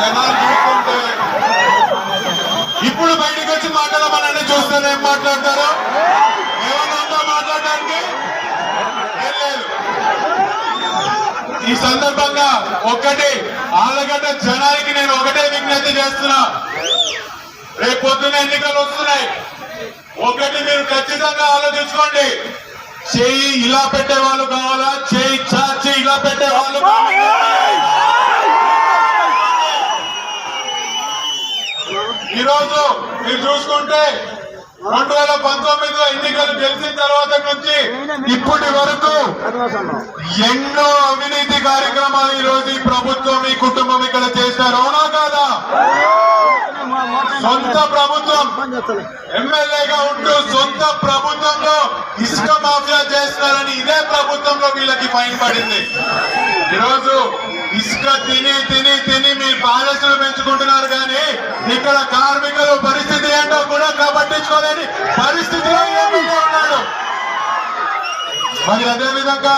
జనాలు చూస్తుంటే ఇప్పుడు బయటకు వచ్చి మాట్లాడమని చూస్తేనే ఏం మాట్లాడతారు? ఏమన్నా ఉందో మాట్లాడడానికి? ఏం లేదు. ఈ సందర్భంగా ఒక్కటి ఆళ్ళగడ్డ జనానికి నేను ఒకటే విజ్ఞప్తి చేస్తున్నా. రేపు పొద్దున ఎన్నికలు వస్తున్నాయి. ఒకటి మీరు ఖచ్చితంగా ఆలోచించుకోండి. చేయి ఇలా పెట్టే వాళ్ళు కావాలా, చేయి చాచి ఇలా పెట్టే వాళ్ళు కావాలా? ఈరోజు మీరు చూసుకుంటే 2019లో ఎన్నికలు గెలిచిన తర్వాత నుంచి ఇప్పటి వరకు ఎన్నో అవినీతి కార్యక్రమాలు ఈ రోజు ఈ ప్రభుత్వం ఈ కుటుంబం ఇక్కడ చేశారు. అవునా కాదా? సొంత ప్రభుత్వం ఎమ్మెల్యేగా ఉంటూ సొంత ప్రభుత్వంలో ఇసుక మాఫియా చేస్తున్నారని ఇదే ప్రభుత్వంలో వీళ్ళకి ఫైన్ పడింది. ఈరోజు ఇసుక తిని తిని తిని మీ ప్యాలెస్లు పెంచుకుంటున్నారు కానీ ఇక్కడ కార్మికుల పరిస్థితి ఏంటో కూడా పట్టించుకోలేని పరిస్థితిలో ఎమ్మెల్యే ఉన్నాడు. మరి అదే విధంగా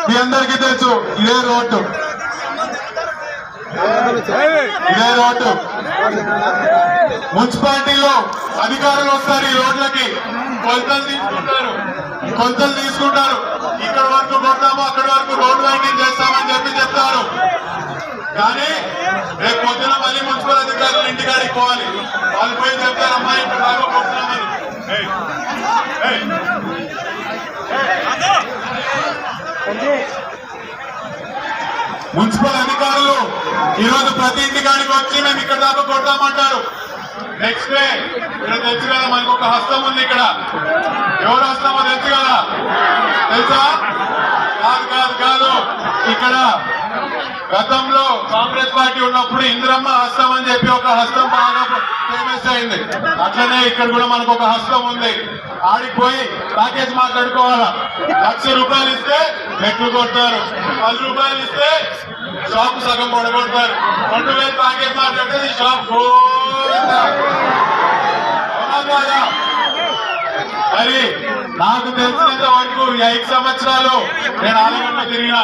మీ అందరికీ తెలుసు ఇదే రోడ్డు మున్సిపాలిటీలో అధికారులు వస్తారు ఈ రోడ్లకి, కొలతలు తీసుకుంటారు. ఇక్కడ వరకు కొడతాము, అక్కడి వరకు రోడ్ వైండింగ్ చేస్తామని చెప్తారు. కానీ రేపు పొద్దున మళ్ళీ మున్సిపల్ అధికారులు ఇంటికాడికి పోవాలి. వాళ్ళు పోయి చెప్తారు, అమ్మాయి ఇక్కడ బాగా కొడుతున్నామని. మున్సిపల్ అధికారులు ఈరోజు ప్రతి ఇంటికాడికి వచ్చి మేము ఇక్కడ దాకా కొడతామంటారు. నెక్స్ట్ డే ఇక్కడ తెలుసు కదా, మనకు ఒక హస్తం ఉంది. ఇక్కడ ఎవరు హస్తమో తెలుసు కదా? తెలుసా? కాదు. ఇక్కడ గతంలో కాంగ్రెస్ పార్టీ ఉన్నప్పుడు ఇందిరమ్మ హస్తం అని చెప్పి ఒక హస్తం బాగా ఫేమస్ అయింది. అట్లనే ఇక్కడ కూడా మనకు ఒక హస్తం ఉంది. ఆడికి పోయి ప్యాకేజ్ మాట్లాడుకోవాలా. 1,00,000 రూపాయలు ఇస్తే మెట్లు కొడతారు, 10 రూపాయలు ఇస్తే షాప్ సగం పడగొడతారు. 2,000 ప్యాకేజ్ మాట్లాడితే ఈ షాప్ మరి నాకు తెలిసినంత వరకు 5 సంవత్సరాలు నేను ఆలగడ్డలో తిరిగినా.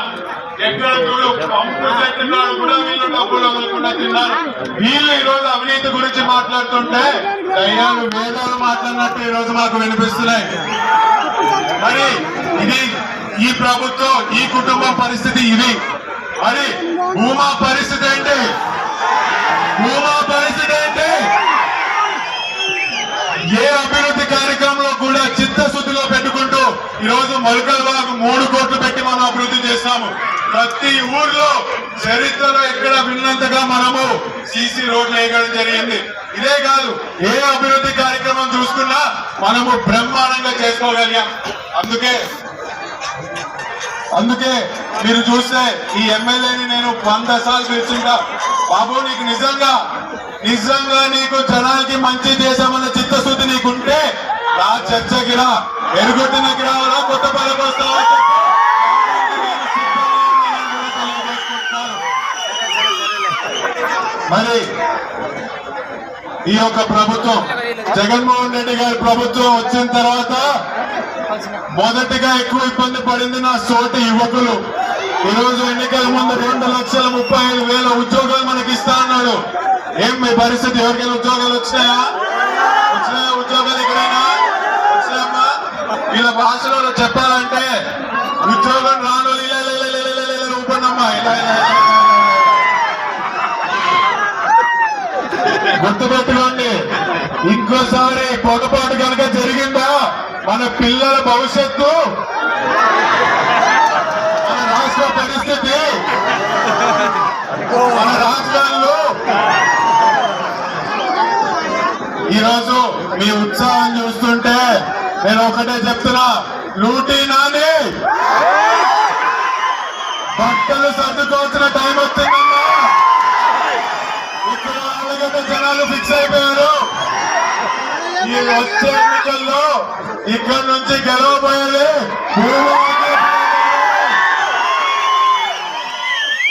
ఎక్కడ చూడు పంపు చెట్టున్నాడు కూడా వీళ్ళు డబ్బులు వదలకుండా తిన్నారు. వీళ్ళు ఈ రోజు అవినీతి గురించి మాట్లాడుతుంటే దయ్యాలు వేదాలు మాట్లాడినట్టు ఈ రోజు మాకు వినిపిస్తున్నాయి. మరి ఇది ఈ ప్రభుత్వం ఈ కుటుంబం పరిస్థితి ఇది. మరి భూమా పరిస్థితి ఏంటి? ఏ అభివృద్ధి కార్యక్రమంలో కూడా చిత్తశుద్ధిలో పెట్టుకుంటూ ఈరోజు మొలకల్వాగు 3 కోట్లు పెట్టి మనం అభివృద్ధి చేస్తాము. ప్రతి ఊర్లో చరిత్రలో ఎక్కడ విన్నంతగా మనము సీసీ రోడ్లు వేయడం జరిగింది. ఇదే కాదు, ఏ అభివృద్ధి కార్యక్రమం చూసుకున్నా మనము బ్రహ్మాండంగా చేసుకోగలిగాం. అందుకే మీరు చూస్తే ఈ ఎమ్మెల్యేని నేను 100 సార్లు పిలుచుంటా. బాబు, నీకు నిజంగా నీకు జనానికి మంచి చేశామన్న చిత్తశుద్ధి నీకుంటే నా చర్చకి రా, ఎరుగొట్టినకి రావాలా, కొత్త పదవి వస్తావా? మరి ఈ యొక్క ప్రభుత్వం జగన్మోహన్ రెడ్డి గారి ప్రభుత్వం వచ్చిన తర్వాత మొదటిగా ఎక్కువ ఇబ్బంది పడింది నా సోటి యువకులు. ఈరోజు ఎన్నికల ముందు 2,35,000 ఉద్యోగాలు మనకి ఇస్తా అన్నాడు. ఏం మీ పరిస్థితి? ఎవరికైనా ఉద్యోగాలు వచ్చినాయా? ఉద్యోగాలు ఎక్కడైనా వచ్చాయమ్మా? వీళ్ళ భాషలో చెప్పాలంటే ఉద్యోగం రాను రూపన్నమ్మా. గుర్తుపెట్టుకోండి, ఇంకోసారి పొగపాటు కనుక జరిగిందా మన పిల్లల భవిష్యత్తు, మన రాష్ట్ర పరిస్థితి, మన రాష్ట్రాల్లో ఈరోజు మీ ఉత్సాహం చూస్తుంటే నేను ఒకటే చెప్తున్నా, లూటీ నాని బట్టలు సర్దుకోవాల్సిన టైం వచ్చిందమ్మా. ఇక్కడ ఆళ్ళగడ్డ జనాలు ఫిక్స్ అయిపోయారు. ఈ వచ్చే ఎన్నికల్లో ఇక్కడ నుంచి గెలవబోయేది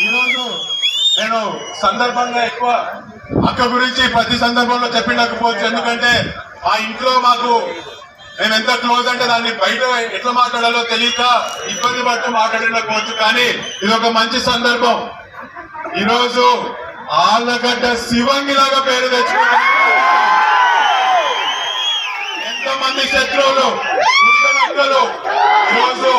ఈరోజు నేను సందర్భంగా ఎక్కువ అక్క గురించి ప్రతి సందర్భంలో చెప్పినకపోవచ్చు. ఎందుకంటే మా ఇంట్లో మాకు మేము ఎంత క్లోజ్ అంటే దాన్ని బయట ఎట్లా మాట్లాడాలో తెలియక ఇబ్బంది పడుతూ మాట్లాడకపోవచ్చు. కానీ ఇది ఒక మంచి సందర్భం. ఈరోజు ఆళ్ళగడ్డ శివంగిలాగా పేరు తెచ్చుకున్నారు. ఎంతమంది శత్రువులు ఈరోజు